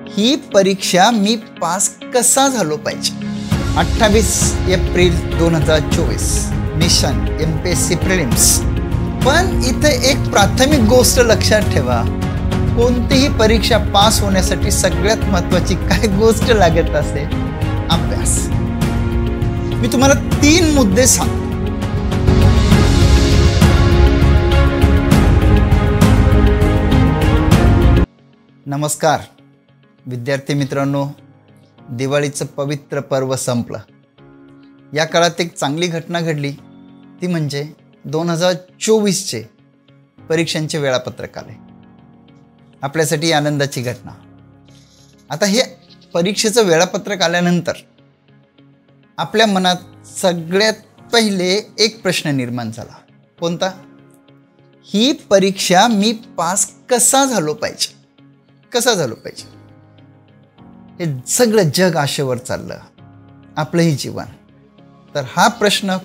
ही परीक्षा मी पास कसा झालो पाहिजे. 28 एप्रिल 2024 मिशन MPSC प्रिलिम्स. पण इथे एक प्राथमिक गोष्ट लक्षात ठेवा, कोणतीही परीक्षा पास होण्यासाठी सगळ्यात महत्त्वाची काय गोष्ट लागत असते? अभ्यास. मी तुम्हाला 3 मुद्दे सांगतो. नमस्कार विद्यार्थी मित्रांनो, दिवाळीचं पवित्र पर्व संपलं. या काळात एक चांगली घटना घडली, ती म्हणजे 2024चे परीक्षांचे वेळापत्रक आले. आपल्यासाठी आनंदाची घटना. आता हे परीक्षेचं वेळापत्रक आल्यानंतर आपल्या मनात सगळ्यात पहिले एक प्रश्न निर्माण झाला. कोणता? ही परीक्षा मी पास कसा झालो पाहिजे. कसा झालो पाहिजे. हे सगळं जग आशेवर चाललं, आपलंही जीवन. तर हा प्रश्न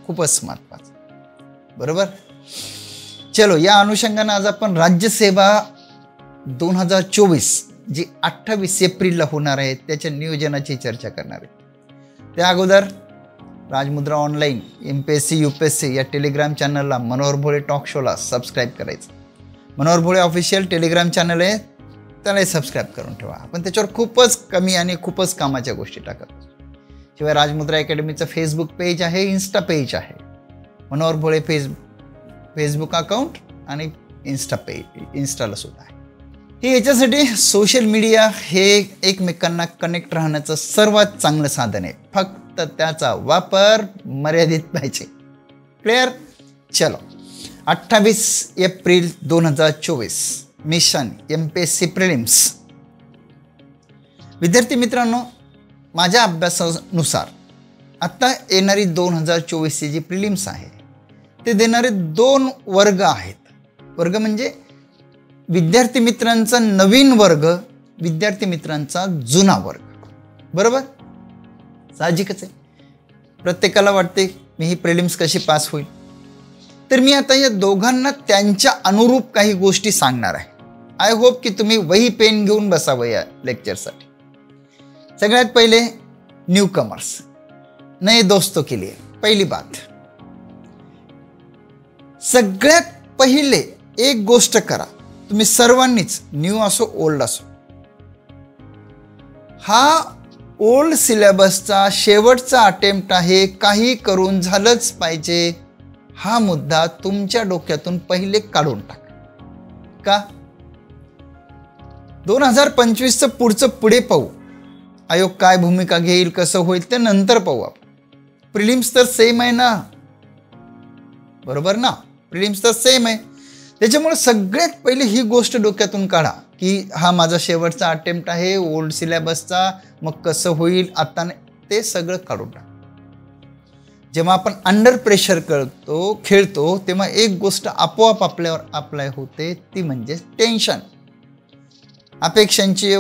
खूपच महत्त्वाचा, बरोबर. चलो, या अनुषंगाने आज आपण राज्यसेवा 2024 जी 28 एप्रिलला होणार आहे त्याच्या नियोजनाची चर्चा करणार आहे. त्या अगोदर राजमुद्रा ऑनलाईन MPSC UPSC या टेलिग्राम चॅनलला, मनोहर भोळे टॉक शोला सबस्क्राईब करायचं. मनोहर भोळे ऑफिशियल टेलिग्राम चॅनल आहे, त्यालाही सबस्क्राईब करून ठेवा. आपण त्याच्यावर खूपच कमी आणि खूपच कामाच्या गोष्टी टाकत असतो. शिवाय राजमुद्रा अकॅडमीचं फेसबुक पेज आहे, इन्स्टा पेज आहे. मनोहर भोळे फेसबुक अकाउंट आणि इन्स्टाला सुद्धा आहे. हे याच्यासाठी सोशल मीडिया हे एकमेकांना कनेक्ट राहण्याचं सर्वात चांगलं साधन आहे. फक्त त्याचा वापर मर्यादित पाहिजे. क्लिअर? चलो, 28 एप्रिल 2024 मिशन MPSC प्रिलिम्स. विद्यार्थी मित्रांनो, माझ्या अभ्यासानुसार आता येणारी 2024ची जी प्रिलिम्स आहे ते देणारे 2 वर्ग आहेत. वर्ग म्हणजे विद्यार्थी मित्रांचा नवीन वर्ग, विद्यार्थी मित्रांचा जुना वर्ग. बरोबर? साहजिकच आहे. प्रत्येकाला वाटते मी ही प्रिलिम्स कशी पास होईल. तर मी आता या दोघांना त्यांच्या अनुरूप काही गोष्टी सांगणार आहे. आय होप की तुम्ही वही पेन घेऊन बसावं या लेक्चरसाठी. सगळ्यात पहिले न्यू कमर्स, नए दोस्तों के लिए पहिली बात. सगळ्यात पहिले एक गोष्ट करा, तुम्ही सर्वांनीच, न्यू असो ओल्ड असो, हा ओल्ड सिलेबसचा शेवटचा अटेम्प्ट आहे, काही करून झालंच पाहिजे, हा मुद्दा तुमच्या डोक्यातून पहिले काढून टाका. का? 2025चं पुढचं पुढे पाहू. आयोग काय भूमिका घेईल, कसं होईल ते नंतर पाहू आपण. प्रिलिम्स तर सेम आहे ना, बरोबर ना. प्रिलिम्स तर सेम आहे. त्याच्यामुळे सगळ्यात पहिले ही गोष्ट डोक्यातून काढा की हा माझा शेवटचा अटेम्प्ट आहे ओल्ड सिलेबसचा, मग कसं होईल आता ते सगळं काढून टाका. जेव्हा आपण अंडर प्रेशर खेळतो तेव्हा एक गोष्ट आपोआप आपल्यावर अप्लाय होते, ती म्हणजे टेन्शन. अपेक्षांची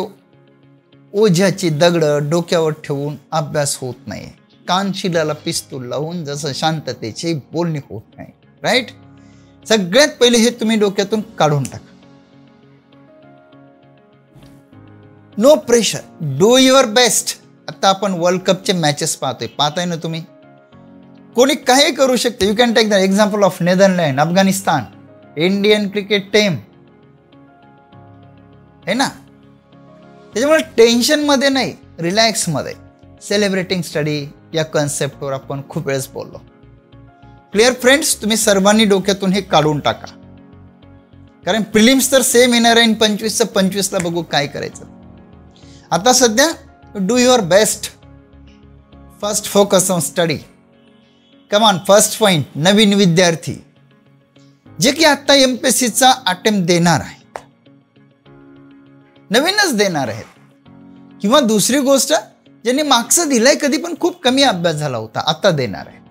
ओझ्याची दगडं डोक्यावर ठेवून अभ्यास होत नाही. कानशिलाला पिस्तूल लावून जसं शांततेची बोलणी होत नाही. राईट? सगळ्यात पहिले हे तुम्ही डोक्यातून काढून टाका. No pressure, do your best. आता आपण वर्ल्ड कपचे मॅचेस पाहताय ना तुम्ही. कोणी काही करू शकते. You can take the example of Netherland, Afghanistan, Indian cricket team, है ना. त्याच्यामुळे टेन्शनमध्ये नाही, रिलॅक्समध्ये. सेलिब्रेटिंग स्टडी या कन्सेप्टवर आपण खूप वेळेस बोललो. Clear friends? तुम्ही सर्वांनी डोक्यातून हे काढून टाका, कारण प्रिलिम्स तर सेम येणार आहे. 25चं 25ला बघू काय करायचं. आता सध्या do your best. First focus on study. Come on. First point, नवीन विद्यार्थी जे की आता MPSCचा अटेम्प्ट देणार आहेत, नवीनच देणार आहेत. किंवा दुसरी गोष्ट, ज्यांनी मागचं दिलंय कधी पण खूप कमी अभ्यास झाला होता, आता देणार आहेत.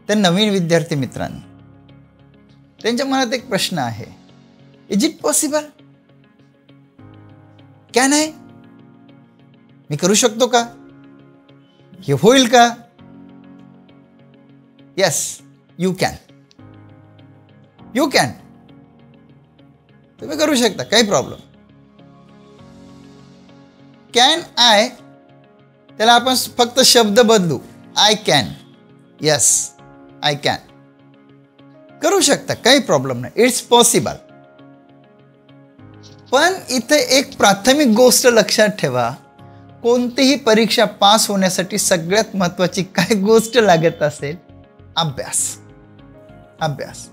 त्या नवीन विद्यार्थी मित्रांनी, त्यांच्या मनात एक प्रश्न आहे, is it possible? Can I? मी करू शकतो का? हे होईल का? Yes, you can. You can. तुम्ही करू शकता, काही प्रॉब्लेम. कॅन आय, त्याला आपण फक्त शब्द बदलू, I can. Yes, I can करू शकता, काही प्रॉब्लेम नाही, इट्स पॉसिबल. पण इथे एक प्राथमिक गोष्ट लक्षात ठेवा, कोणतीही परीक्षा पास होण्यासाठी सगळ्यात महत्त्वाची काय गोष्ट लागत असेल? अभ्यास. अभ्यास.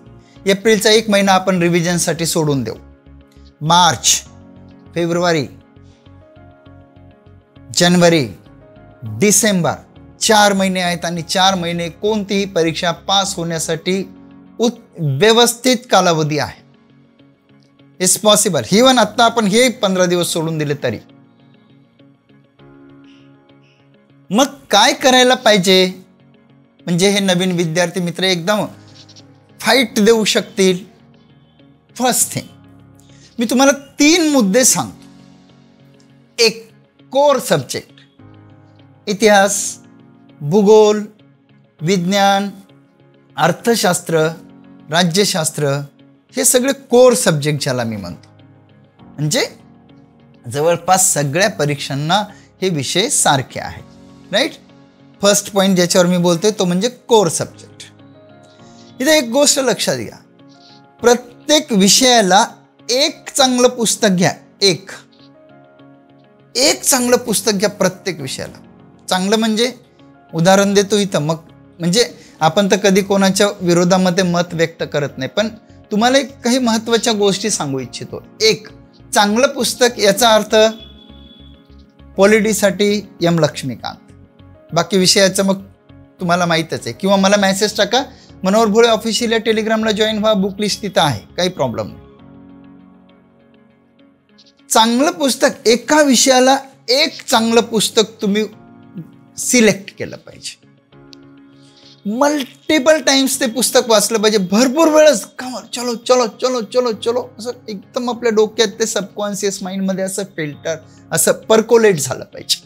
एप्रिलचा 1 महिना आपण रिव्हिजनसाठी सोडून देऊ. मार्च, फेब्रुवारी, जानेवारी, डिसेंबर 4 महिने आहेत आणि 4 महिने कोणतीही परीक्षा पास होण्यासाठी व्यवस्थित कालावधी आहे. It's possible. इव्हन आता आपण हे 15 दिवस सोडून दिले तरी. मग काय करायला पाहिजे म्हणजे हे नवीन विद्यार्थी मित्र एकदम फाईट देऊ शकतील? फर्स्ट थिंग, मी तुम्हाला 3 मुद्दे सांगतो. एक, कोर सब्जेक्ट, इतिहास, भूगोल, विज्ञान, अर्थशास्त्र, राज्यशास्त्र, हे सगळे कोर सब्जेक्ट ज्याला मी म्हणतो. म्हणजे जवळपास सगळ्या परीक्षांना हे विषय सारखे आहेत. राईट. फर्स्ट पॉईंट ज्याच्यावर मी बोलतोय तो म्हणजे कोर सब्जेक्ट. इथे एक गोष्ट लक्षात घ्या, प्रत्येक विषयाला एक चांगलं पुस्तक घ्या. एक चांगलं पुस्तक घ्या प्रत्येक विषयाला. चांगलं म्हणजे उदाहरण देतो इथं, मग म्हणजे आपण तर कधी कोणाच्या विरोधामध्ये मत व्यक्त करत नाही, पण तुम्हाला एक काही महत्त्वाच्या गोष्टी सांगू इच्छितो. एक चांगलं पुस्तक याचा अर्थ पॉलिटीसाठी एम लक्ष्मीकांत. बाकी विषयाचं मग तुम्हाला माहीतच आहे, किंवा मला मेसेज टाका, मनोहर भोळे ऑफिशियल या टेलिग्रामला जॉईन व्हा, बुक लिस्ट तिथं आहे, काही प्रॉब्लेम नाही. चांगलं पुस्तक, एका विषयाला एक चांगलं पुस्तक तुम्ही सिलेक्ट केलं पाहिजे. मल्टिपल टाइम्स ते पुस्तक वाचलं पाहिजे, भरपूर वेळच. चलो चलो चलो चलो चलो असं एकदम आपल्या डोक्यात ते सबकॉन्शियस माइंडमध्ये असं फिल्टर, असं परकोलेट झालं पाहिजे.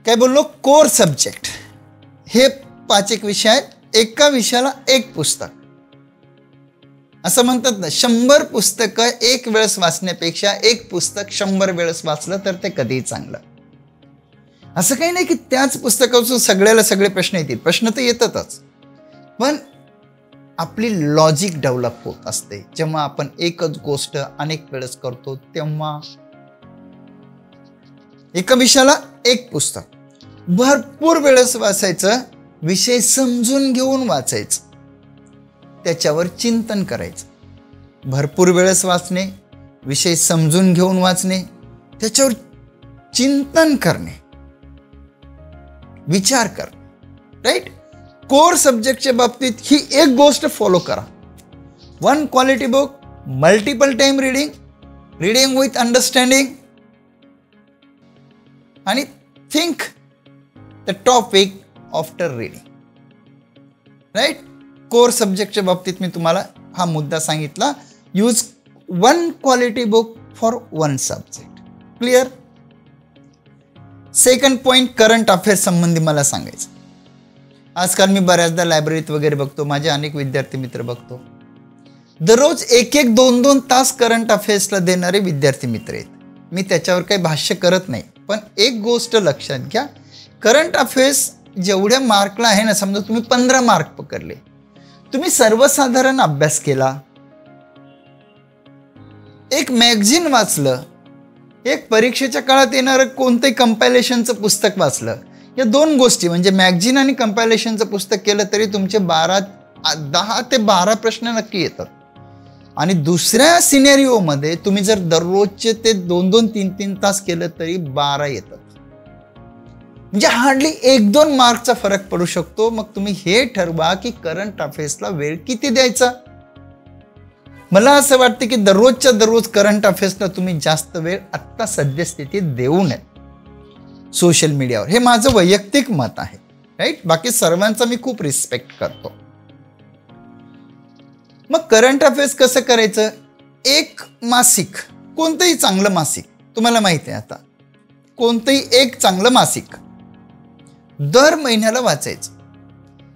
काय बोललो? Core subject. हे 5 एक विषय आहेत, एका विषयाला एक पुस्तक. असं म्हणतात ना, 100 पुस्तकं एक वेळेस वाचण्यापेक्षा एक पुस्तक 100 वेळेस वाचलं तर ते कधीही चांगलं. असं काही नाही की त्याच पुस्तकापासून सगळ्याला सगळे प्रश्न येतील, प्रश्न तर येतातच, पण आपली लॉजिक डेव्हलप होत असते जेव्हा आपण एकच गोष्ट अनेक वेळेस करतो. तेव्हा एका विषयाला एक पुस्तक भरपूर वेळेस वाचायचं, विषय समजून घेऊन वाचायचं, त्याच्यावर चिंतन करायचं. भरपूर वेळेस वाचणे, विषय समजून घेऊन वाचणे, त्याच्यावर चिंतन करणे, विचार कर. राईट. कोर सब्जेक्टच्या बाबतीत ही एक गोष्ट फॉलो करा. 1 quality book, multiple time reading, reading with understanding, आणि think the topic after reading. Right. Core सब्जेक्टच्या बाबतीत मी तुम्हाला हा मुद्दा सांगितला. Use 1 quality book for 1 subject. Clear. Second point, current affairs संबंधी मला सांगायचं. आजकाल मी बऱ्याचदा लायब्ररीत वगैरे बघतो, माझे अनेक विद्यार्थी मित्र बघतो, दररोज 1-1, 2-2 तास करंट अफेअर्सला देणारे विद्यार्थी मित्र आहेत. मी त्याच्यावर काही भाष्य करत नाही, पण एक गोष्ट लक्षात घ्या, करंट अफेअर्स जेवढ्या मार्कला आहे ना, समजा तुम्ही 15 मार्क पकडले, तुम्ही सर्वसाधारण अभ्यास केला, एक मॅगझिन वाचलं, एक परीक्षेच्या काळात येणारं कोणतंही कंपायलेशनचं पुस्तक वाचलं, या 2 गोष्टी म्हणजे मॅगझिन आणि कंपायलेशनचं पुस्तक केलं तरी तुमचे 10 ते 12 प्रश्न नक्की येतात. आणि दुसऱ्या सिनेरिओमध्ये तुम्ही जर दररोजचे ते 2-2, 3-3 तास केलं तरी 12 येतात. म्हणजे हार्डली 1-2 मार्कचा फरक पडू शकतो. मग तुम्ही हे ठरवा की करंट अफेअर्सला वेळ किती द्यायचा. मला असं वाटतं की दररोजच्या दररोज करंट अफेअर्सला तुम्ही जास्त वेळ आत्ता सद्यस्थितीत देऊ नये सोशल मीडियावर. हे माझं वैयक्तिक मत आहे. राईट. बाकी सर्वांचा मी खूप रिस्पेक्ट करतो. मग करंट अफेअर्स कसं करायचं? एक मासिक, कोणतंही चांगलं मासिक, तुम्हाला माहिती आहे आता, कोणतंही एक चांगलं मासिक दर महिन्याला वाचायचं.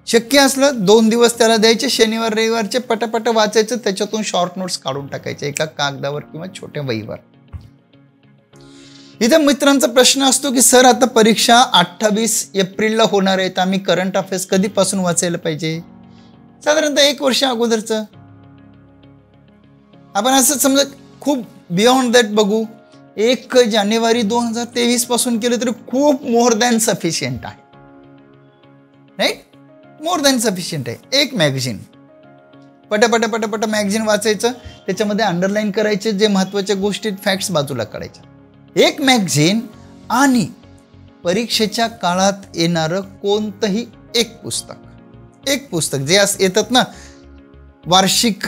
शक्य असलं 2 दिवस त्याला द्यायचे, शनिवार रविवारचे पटापट वाचायचं, त्याच्यातून शॉर्ट नोट्स काढून टाकायचे एका कागदावर किंवा छोट्या वहीवर. इथं मित्रांचा प्रश्न असतो की सर आता परीक्षा 28 एप्रिलला होणार आहे, तर आम्ही करंट अफेअर्स कधीपासून वाचायला पाहिजे? साधारणतः 1 वर्ष अगोदरचं. आपण असं समजा खूप बियॉन्ड दॅट बघू, 1 जानेवारी 2023 पासून केलं तरी खूप मोर दॅन सफिशियंट आहे. राईट, मोर दॅन सफिशियंट आहे. एक मॅगझिन पटापट मॅगझिन वाचायचं, त्याच्यामध्ये अंडरलाईन करायचे, जे महत्त्वाच्या गोष्टी फॅक्ट्स बाजूला काढायच्या. एक मॅगझिन आणि परीक्षेच्या काळात येणारं कोणतंही एक पुस्तक जे येतात ना, वार्षिक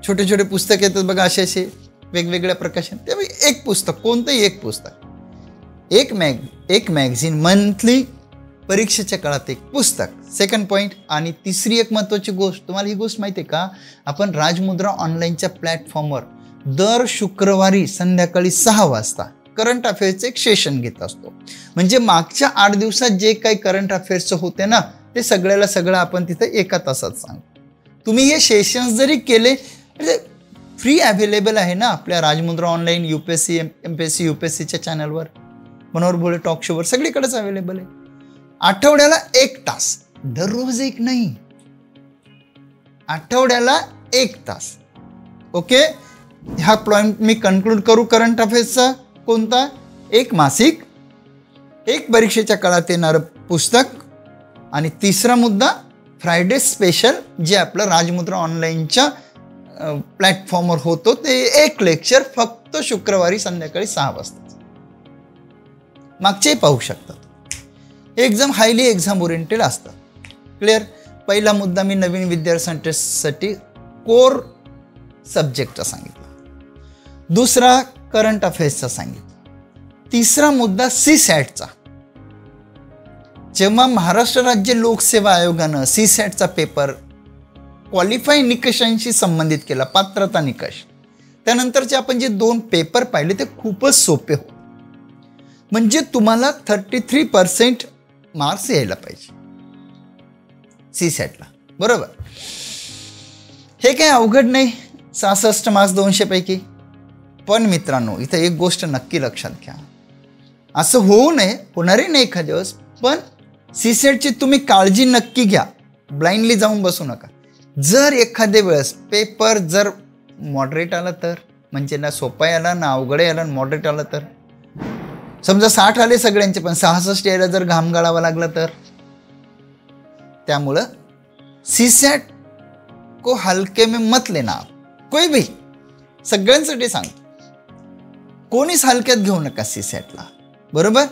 छोटे छोटे पुस्तक येतात बघा, असे वेगवेगळ्या प्रकाशन, त्यामुळे एक पुस्तक, कोणतंही एक पुस्तक, एक मॅगझिन मंथली, परीक्षेच्या काळात एक पुस्तक. Second point. आणि तिसरी एक महत्त्वाची गोष्ट, तुम्हाला ही गोष्ट माहिती आहे का, आपण राजमुद्रा ऑनलाईनच्या प्लॅटफॉर्मवर दर शुक्रवारी संध्याकाळी 6 वाजता करंट अफेअर्सचं एक सेशन घेत असतो. म्हणजे मागच्या 8 दिवसात जे काही करंट अफेअर्सचं होते ना, ते सगळं आपण तिथं 1 तासात सांगतो. तुम्ही हे सेशन्स जरी केले, म्हणजे फ्री अवेलेबल आहे ना आपल्या राजमुद्रा ऑनलाईन, UPSC MPSC UPSCच्या चॅनलवर, मनोहर भोळे टॉक शोवर, सगळीकडेच अवेलेबल आहे. आठवड्याला 1 तास, दररोज एक नाही, आठवड्याला 1 तास. ओके, हा पॉईंट मी कन्क्लूड करू. करंट अफेअर्सचा कोणता? एक मासिक, एक परीक्षेच्या काळात येणारं पुस्तक, आणि तिसरा मुद्दा फ्रायडे स्पेशल, जे आपलं राजमुद्रा ऑनलाईनच्या प्लॅटफॉर्मवर होतो, ते एक लेक्चर फक्त शुक्रवारी संध्याकाळी 6 वाजता. मागचे पाहू शकतात. एक्झाम हायली एक्झाम ओरिएंटेड असतात. क्लिअर. पहिला मुद्दा मी नवीन विद्यार्थ्यांसाठी कोर सब्जेक्टचा सांगितला, दुसरा करंट अफेअर्सचा सांगितला, तिसरा मुद्दा CSATचा. जेव्हा महाराष्ट्र राज्य लोकसेवा आयोगानं CSATचा पेपर क्वालिफाय निकषांशी संबंधित केला, पात्रता निकष, त्यानंतरचे आपण जे 2 पेपर पाहिले ते खूपच सोपे होते. म्हणजे तुम्हाला 33% मार्क्स यायला पाहिजे CSATला, बरोबर. हे काही अवघड नाही, 66 मार्क्स 200 पैकी. पण मित्रांनो, इथं एक गोष्ट नक्की लक्षात घ्या, असं होऊ नये, होणारे नाही एखाद्या दिवस, पण CSATची तुम्ही काळजी नक्की घ्या, ब्लाइंडली जाऊन बसू नका. जर एखाद्या वेळेस पेपर जर मॉडरेट आला तर, म्हणजे ना सोपा आला ना अवघड आला, मॉडरेट आला तर, समजा 60 आले सगळ्यांचे, पण 66 यायला जर घाम गाळावा लागला तर. त्यामुळं CSAT को हलके में मत लेना, कोई भी, सगळ्यांसाठी सांगतो, कोणीच हलक्यात घेऊ नका CSATला, बरोबर.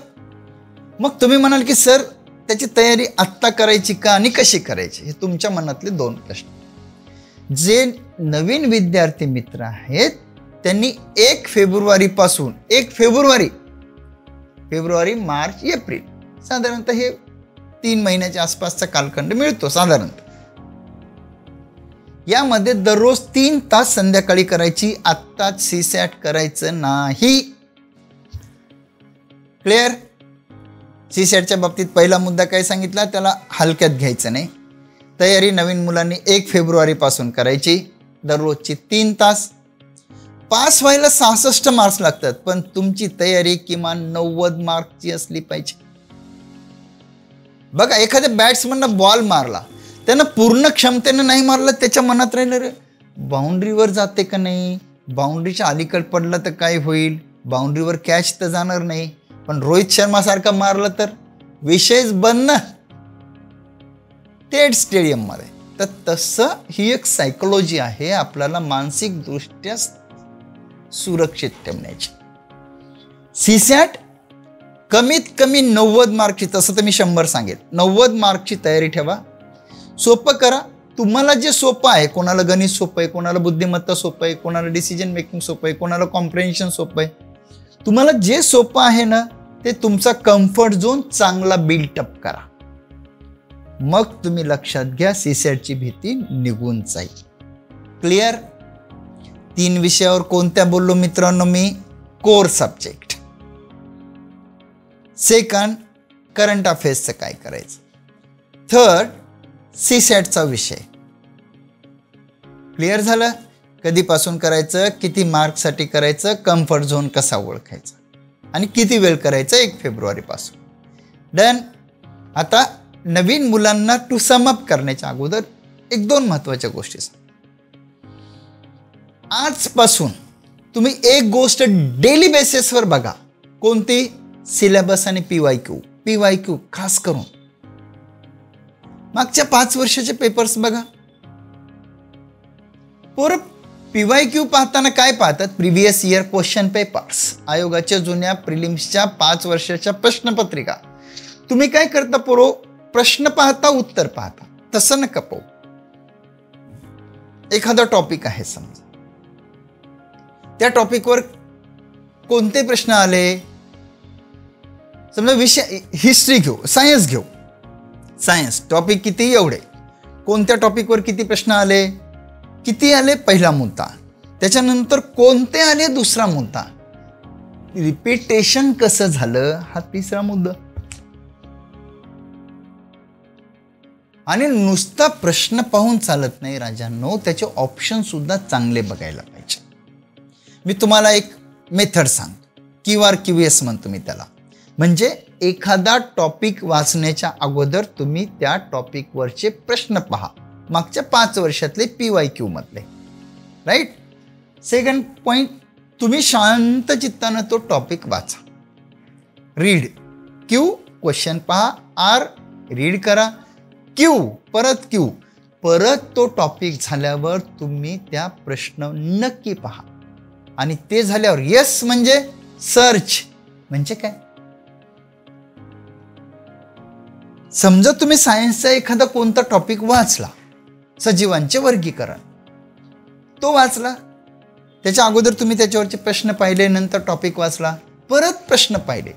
मग तुम्ही म्हणाल की सर त्याची तयारी आत्ता करायची का आणि कशी करायची, हे तुमच्या मनातले 2 प्रश्न. जे नवीन विद्यार्थी मित्र आहेत त्यांनी 1 फेब्रुवारीपासून, 1 फेब्रुवारी मार्च एप्रिल, साधारणतः हे 3 महिन्याच्या आसपासचा कालखंड मिळतो साधारणतः. यामध्ये दररोज 3 तास संध्याकाळी करायची, आत्ताच CSAT करायचं नाही. क्लिअर. CSATच्या बाबतीत पहिला मुद्दा काय सांगितला, त्याला हलक्यात घ्यायचं नाही. तयारी नवीन मुलांनी 1 फेब्रुवारीपासून करायची, दररोजची 3 तास. पास व्हायला 66 मार्क्स लागतात, पण तुमची तयारी किमान 90 मार्कची असली पाहिजे. बघा, एखाद्या बॅट्समननं बॉल मारला, त्यानं पूर्ण क्षमतेनं नाही मारला, त्याच्या मनात राहिलं रे बाउंड्रीवर जाते का नाही, बाउंड्रीच्या अलीकड पडला तर काय होईल, बाउंड्रीवर कॅच तर जाणार नाही. पण रोहित शर्मा सारखा मारला तर विषयच बंद ना, थेट स्टेडियममध्ये. तर तसं ही एक सायकोलॉजी आहे आपल्याला मानसिकदृष्ट्या सुरक्षित ठेवण्याची. CSAT कमीत कमी 90 मार्कची, तसं तर मी 100 सांगेल, 90 मार्कची तयारी ठेवा. सोपं करा, तुम्हाला जे सोपं आहे, कोणाला गणित सोपं आहे, कोणाला बुद्धिमत्ता सोपं आहे, कोणाला डिसिजन मेकिंग सोपं आहे, कोणाला कॉम्प्रिहेन्शन सोपं आहे, तुम्हाला जे सोपं आहे ना, ते तुमचा कम्फर्ट झोन चांगला बिल्टअप करा. मग तुम्ही लक्षात घ्या, CSATची भीती निघून जाईल. क्लिअर. 3 विषयावर कोणत्या बोललो मित्रांनो मी? Core subject. सेकंड, करंट अफेअर्सचं काय करायचं. थर्ड, CSATचा विषय. क्लिअर झालं. कधीपासून करायचं, किती मार्कसाठी करायचं, कम्फर्ट झोन कसा ओळखायचा. आणि किती वेळ करायचं 1 फेब्रुवारीपासून. डन. आता नवीन मुलांना टू सम अप करण्याच्या अगोदर 1-2 महत्वाच्या गोष्टी सांग. आजपासून तुम्ही एक गोष्ट डेली बेसिसवर बघा. कोणती? सिलेबस आणि PYQ खास करून मागच्या 5 वर्षाचे पेपर्स बघा. पोरं PYQ पाहताना काय पाहतात? प्रिव्हियस इयर क्वेश्चन पेपर्स, आयोगाच्या जुन्या प्रिलिम्सच्या 5 वर्षाच्या प्रश्नपत्रिका. तुम्ही काय करता पोरो? प्रश्न पाहता, उत्तर पाहता. तसं नका पाहू. एखादा टॉपिक आहे समजा, त्या टॉपिकवर कोणते प्रश्न आले? समजा विषय हिस्ट्री घेऊ, सायन्स घेऊ. सायन्स टॉपिक किती? एवढे. कोणत्या टॉपिकवर किती प्रश्न आले? किती आले? पहिला मुद्दा. त्याच्यानंतर कोणते आले? दुसरा मुद्दा. रिपीटेशन कसं झालं? हा तिसरा मुद्दा. आणि नुसता प्रश्न पाहून चालत नाही राजांनो, त्याचे ऑप्शन सुद्धा चांगले बघायला पाहिजे. मी तुम्हाला एक मेथड सांगतो, QRQS म्हणतो मी त्याला. म्हणजे एखादा टॉपिक वाचण्याच्या अगोदर तुम्ही त्या टॉपिकवरचे प्रश्न पहा, मागच्या 5 वर्षातले PYQ मधले. राईट. सेकंड पॉइंट, तुम्ही शांत चित्तानं तो टॉपिक वाचा. रीड. Q क्वेश्चन पहा. R रीड करा. Q परत तो टॉपिक झाल्यावर तुम्ही त्या प्रश्न नक्की पहा. आणि ते झाल्यावर येस म्हणजे सर्च. म्हणजे काय? समजा तुम्ही सायन्सचा एखादा कोणता टॉपिक वाचला, सजीवांचे वर्गीकरण, तो वाचला. त्याच्या अगोदर तुम्ही त्याच्यावरचे प्रश्न पाहिले, नंतर टॉपिक वाचला, परत प्रश्न पाहिले.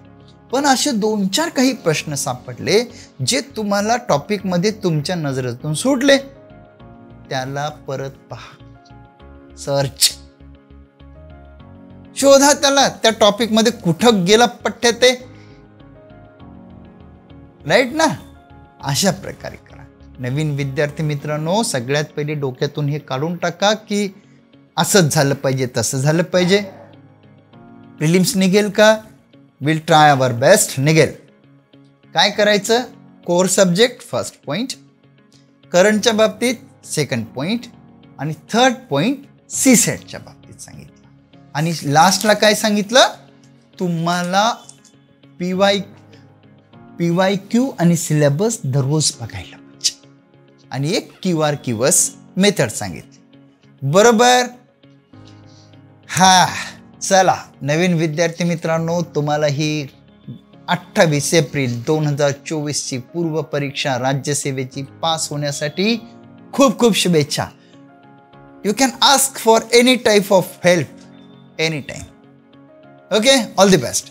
पण असे 2-4 काही प्रश्न सापडले जे तुम्हाला टॉपिकमध्ये तुमच्या नजरेतून सुटले, त्याला परत पहा. सर्च. शोधा त्याला, त्या टॉपिकमध्ये कुठं गेला पठ्य ते. राईट ना? अशा प्रकारे करा. नवीन विद्यार्थी मित्रांनो, सगळ्यात पहिले डोक्यातून हे काढून टाका की असंच झालं पाहिजे, तसं झालं पाहिजे. प्रिलिम्स निघेल का? Will try our best. निघेल. काय करायचं? कोर सब्जेक्ट फर्स्ट पॉइंट, करंटच्या बाबतीत सेकंड पॉइंट, आणि थर्ड पॉइंट CSETच्या बाबतीत सांगितलं. आणि लास्टला काय सांगितलं? तुम्हाला PYQ आणि सिलेबस दररोज बघायला पाहिजे. आणि एक QRQS मेथड सांगितली. बरोबर? हा. चला नवीन विद्यार्थी मित्रांनो, तुम्हाला ही 28 एप्रिल 2024ची पूर्व परीक्षा राज्यसेवेची पास होण्यासाठी खूप खूप शुभेच्छा. You can ask for any type of help any time. Okay, all the best.